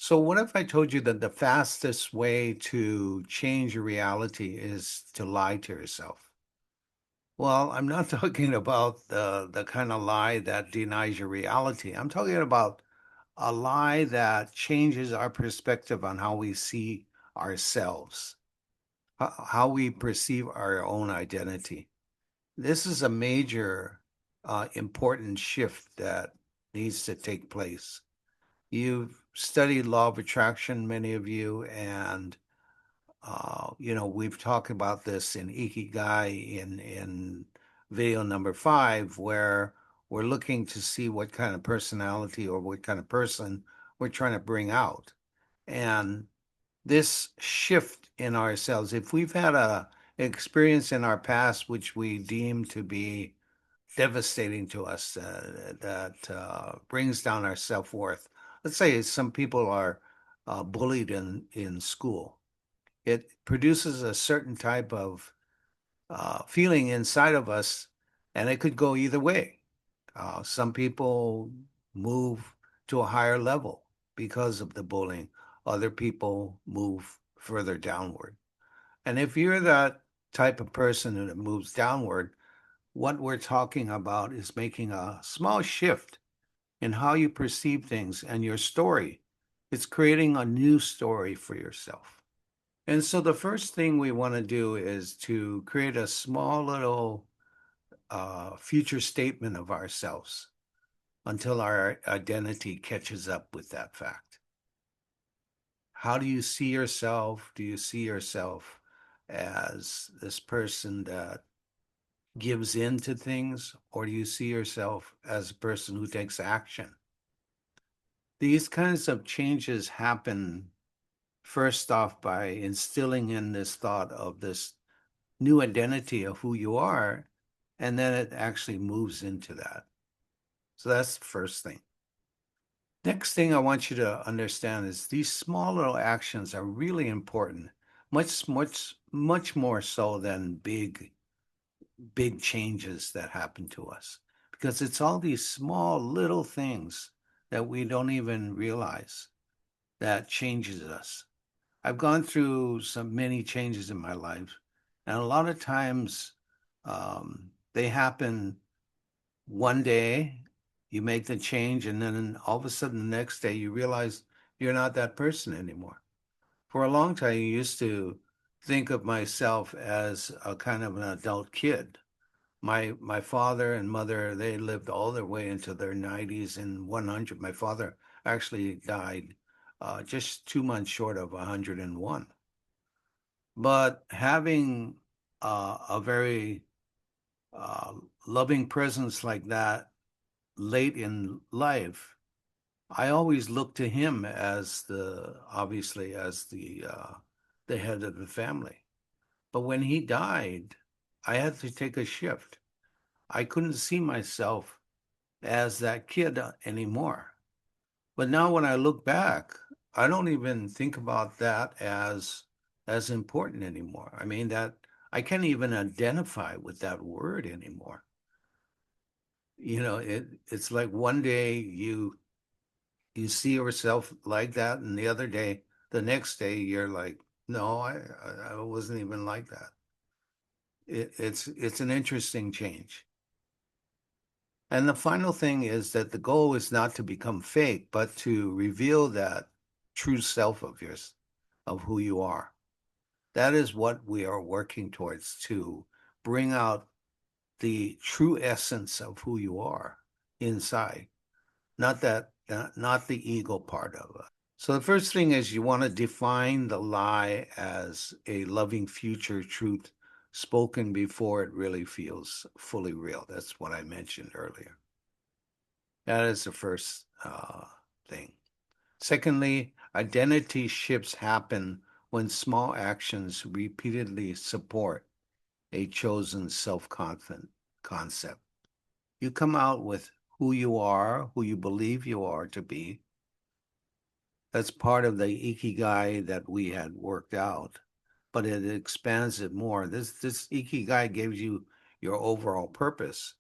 So, what if I told you that the fastest way to change your reality is to lie to yourself? Well, I'm not talking about the kind of lie that denies your reality. I'm talking about a lie that changes our perspective on how we see ourselves, how we perceive our own identity. This is a major, important shift that needs to take place. You've studied law of attraction, many of you, and we've talked about this in Ikigai in video number 5, where we're looking to see what kind of personality or what kind of person we're trying to bring out. And this shift in ourselves, if we've had a experience in our past which we deem to be devastating to us, that brings down our self-worth. Let's say some people are bullied in school. It produces a certain type of feeling inside of us, and it could go either way. Some people move to a higher level because of the bullying. Other people move further downward. And if you're that type of person that moves downward, what we're talking about is making a small shift in how you perceive things and your story. It's creating a new story for yourself. And so the first thing we want to do is to create a small little future statement of ourselves until our identity catches up with that fact. How do you see yourself? Do you see yourself as this person that gives in to things, or do you see yourself as a person who takes action? These kinds of changes happen first off by instilling in this thought of this new identity of who you are, and then it actually moves into that. So that's the first thing. Next thing I want you to understand is these small little actions are really important, much more so than big changes that happen to us, because it's all these small little things that we don't even realize that changes us. I've gone through many changes in my life, and a lot of times they happen one day, you make the change, and then all of a sudden the next day you realize you're not that person anymore. For a long time, I used to think of myself as a kind of an adult kid. My father and mother, they lived all their way into their 90s and 100. My father actually died just 2 months short of 101. But having a very uh, loving presence like that late in life, I always looked to him as obviously as the head of the family. But when he died, I had to take a shift. I couldn't see myself as that kid anymore. But now when I look back, I don't even think about that as important anymore. I mean that I can't even identify with that word anymore. It's like one day you see yourself like that, and the next day you're like, no, I wasn't even like that. It's an interesting change. And the final thing is that the goal is not to become fake, but to reveal that true self of yours, of who you are. That is what we are working towards, to bring out the true essence of who you are inside, not the ego part of it. So the first thing is you want to define the lie as a loving future truth spoken before it really feels fully real. That's what I mentioned earlier. That is the first thing. Secondly, identity shifts happen when small actions repeatedly support a chosen self-confident concept. You come out with who you are, who you believe you are to be. That's part of the ikigai that we had worked out, but it expands it more. This ikigai gives you your overall purpose.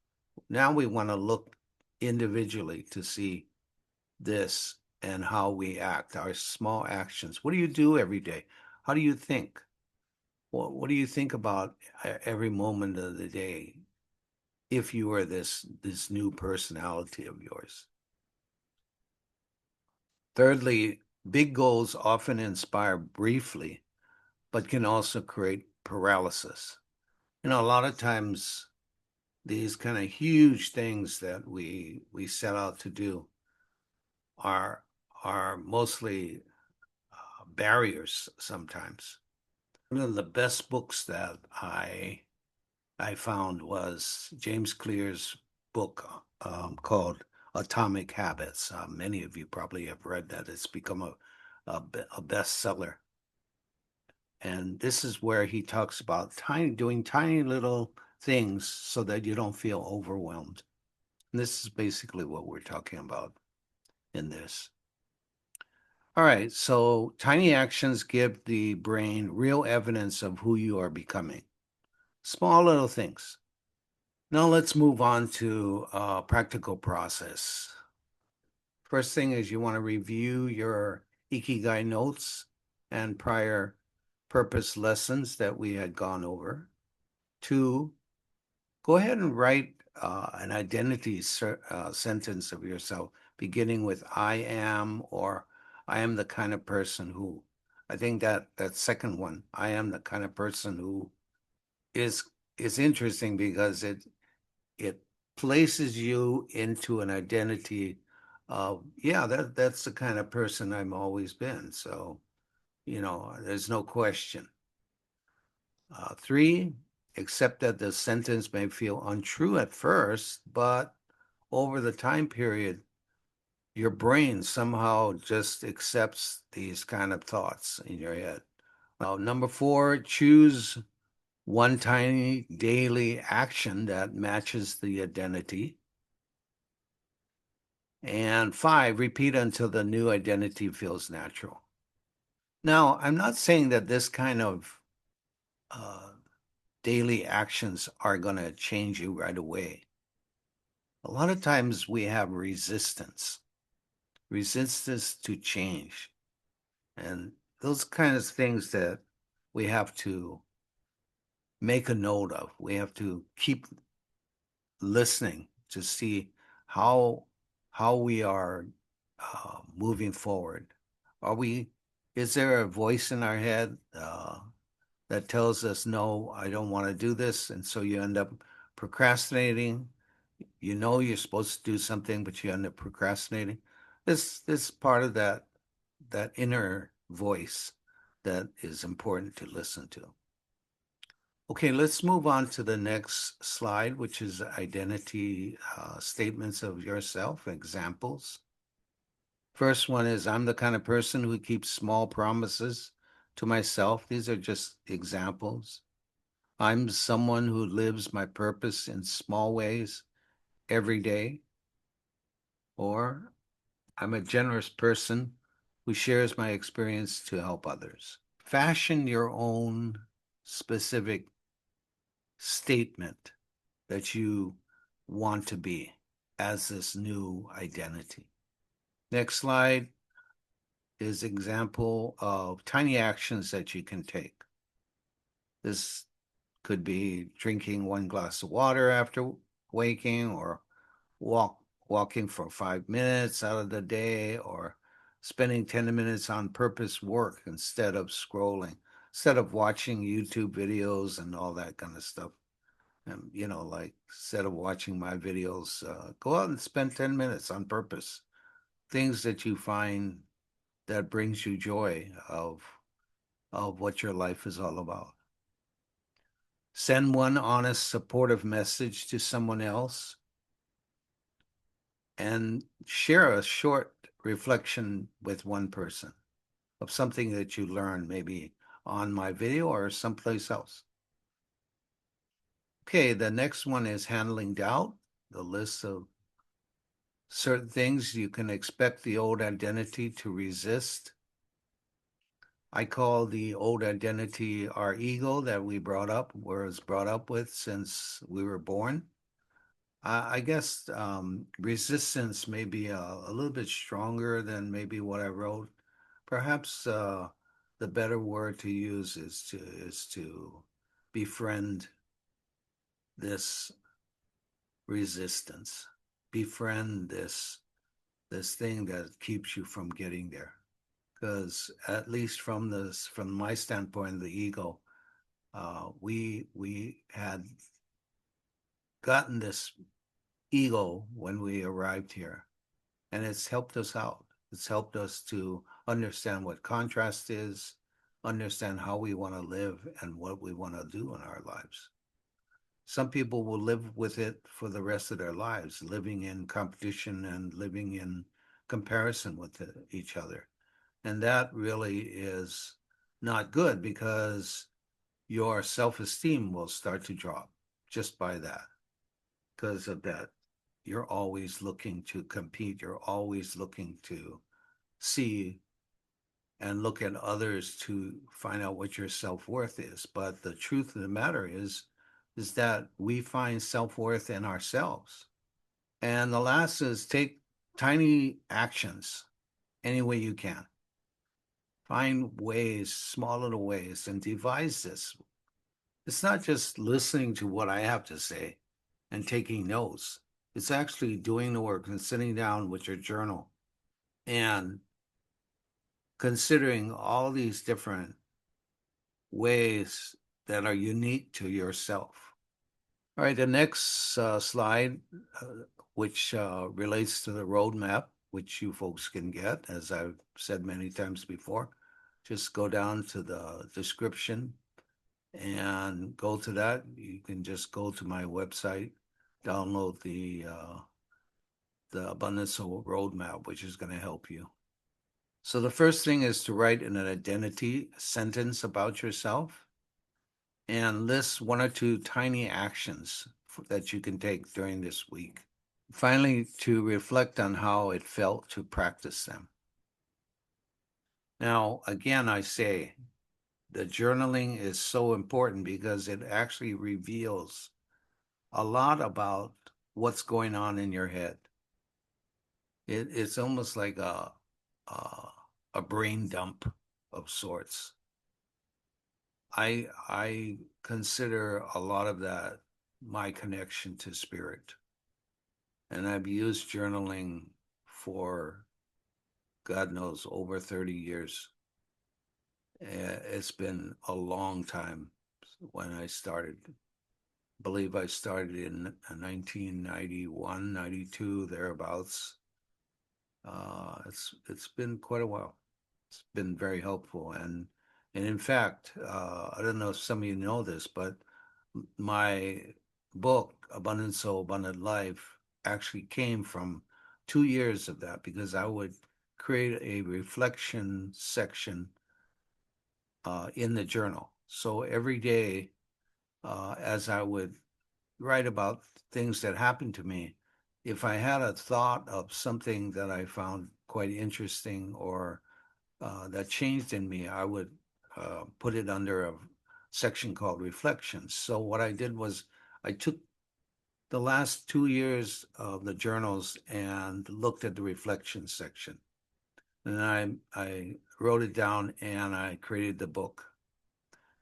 Now we want to look individually to see this. and how we act, our small actions. What do you do every day? How do you think? What do you think about every moment of the day if you were this new personality of yours? Thirdly, big goals often inspire briefly, but can also create paralysis. A lot of times these kind of huge things that we set out to do are are mostly barriers sometimes. One of the best books that I found was James Clear's book called Atomic Habits. Many of you probably have read that. It's become a bestseller. And this is where he talks about doing tiny little things so that you don't feel overwhelmed. And this is basically what we're talking about in this. All right, so tiny actions give the brain real evidence of who you are becoming. Small little things. Now let's move on to practical process. First thing is you want to review your Ikigai notes and prior purpose lessons that we had gone over. Two, go ahead and write an identity sentence of yourself, beginning with I am, or I am the kind of person who. I think that second one, I am the kind of person who, is is interesting because it places you into an identity of, yeah, that's the kind of person I've always been. So, there's no question. Three, accept that the sentence may feel untrue at first, but over the time period, your brain somehow just accepts these kind of thoughts in your head. Number four, choose one tiny daily action that matches the identity. And five, repeat until the new identity feels natural. Now, I'm not saying that this kind of uh, daily actions are going to change you right away. A lot of times we have resistance to change. And those kinds of things that we have to make a note of. We have to keep listening to see how we are moving forward. Are we? Is there a voice in our head that tells us, "No, I don't want to do this," and so you end up procrastinating? You know you're supposed to do something, but you end up procrastinating. This part of that inner voice that is important to listen to. Okay, let's move on to the next slide, which is identity statements of yourself, examples. First one is I'm the kind of person who keeps small promises to myself. These are just examples. I'm someone who lives my purpose in small ways every day. Or I'm a generous person who shares my experience to help others. Fashion your own specific statement that you want to be as this new identity. Next slide is example of tiny actions that you can take. This could be drinking one glass of water after waking, or walking for 5 minutes out of the day, or spending 10 minutes on purpose work instead of scrolling, instead of watching YouTube videos and all that kind of stuff. And, like, instead of watching my videos, go out and spend 10 minutes on purpose. Things that you find that brings you joy of what your life is all about. Send one honest, supportive message to someone else, and share a short reflection with one person of something that you learned, maybe on my video or someplace else. Okay, the next one is handling doubt, the list of certain things you can expect the old identity to resist. I call the old identity our ego that we was brought up with since we were born. I guess resistance may be a little bit stronger than maybe what I wrote. Perhaps the better word to use is to befriend this resistance, befriend this thing that keeps you from getting there. Because at least from my standpoint, the ego, we had gotten this ego when we arrived here, and it's helped us out. It's helped us to understand what contrast is, understand how we want to live and what we want to do in our lives. Some people will live with it for the rest of their lives, living in competition and living in comparison with each other. And that really is not good because your self esteem will start to drop just by that, because of that. You're always looking to compete, you're always looking to see and look at others to find out what your self-worth is. But the truth of the matter is that we find self-worth in ourselves. And the last is take tiny actions any way you can. Find ways, small little ways, and devise this. It's not just listening to what I have to say and taking notes. It's actually doing the work and sitting down with your journal and considering all these different ways that are unique to yourself. All right, the next slide, uh, which relates to the roadmap, which you folks can get, as I've said many times before, just go down to the description and go to that. You can just go to my website, download the Abundance Roadmap, which is going to help you. So the first thing is to write an identity sentence about yourself and list one or two tiny actions that you can take during this week. Finally, to reflect on how it felt to practice them. Now, again, I say the journaling is so important because it actually reveals a lot about what's going on in your head. It's almost like a brain dump of sorts. I consider a lot of that my connection to spirit. And I've used journaling for God knows over 30 years. It's been a long time when I started. I believe I started in 1991, 92, thereabouts. It's been quite a while. It's been very helpful, and in fact, I don't know if some of you know this, but my book, Abundant Soul, Abundant Life, actually came from 2 years of that because I would create a reflection section in the journal. So every day, as I would write about things that happened to me, if I had a thought of something that I found quite interesting or that changed in me, I would put it under a section called reflections. So what I did was I took the last 2 years of the journals and looked at the reflections section. And I wrote it down and I created the book.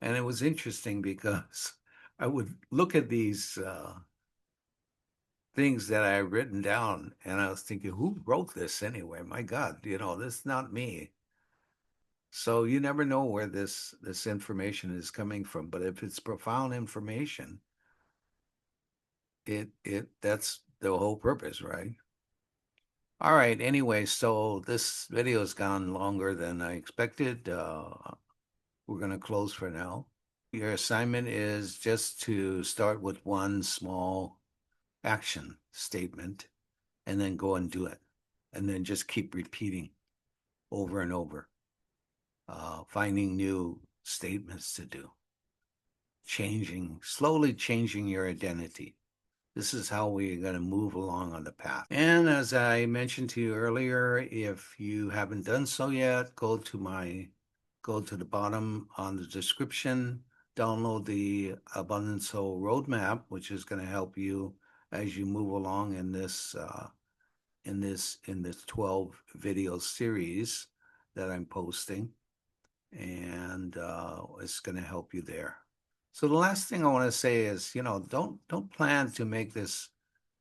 And it was interesting because I would look at these things that I had written down and I was thinking, who wrote this anyway? My God, this is not me. So you never know where this information is coming from, but if it's profound information, it that's the whole purpose, right? All right, anyway, so this video has gone longer than I expected. We're going to close for now. Your assignment is just to start with one small action statement and then go and do it. And then just keep repeating over and over, finding new statements to do, slowly changing your identity. This is how we're going to move along on the path. And as I mentioned to you earlier, if you haven't done so yet, go to the bottom on the description, download the Abundance Soul Roadmap, which is going to help you as you move along in this 12 video series that I'm posting, and it's going to help you there. So the last thing I want to say is, don't plan to make this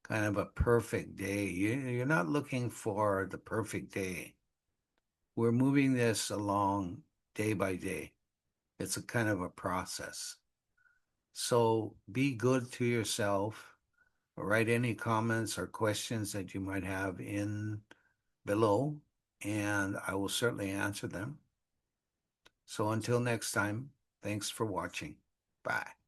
kind of a perfect day. You're not looking for the perfect day. We're moving this along day by day. It's a kind of a process. So be good to yourself. Write any comments or questions that you might have in below, and I will certainly answer them. So until next time, thanks for watching. Bye.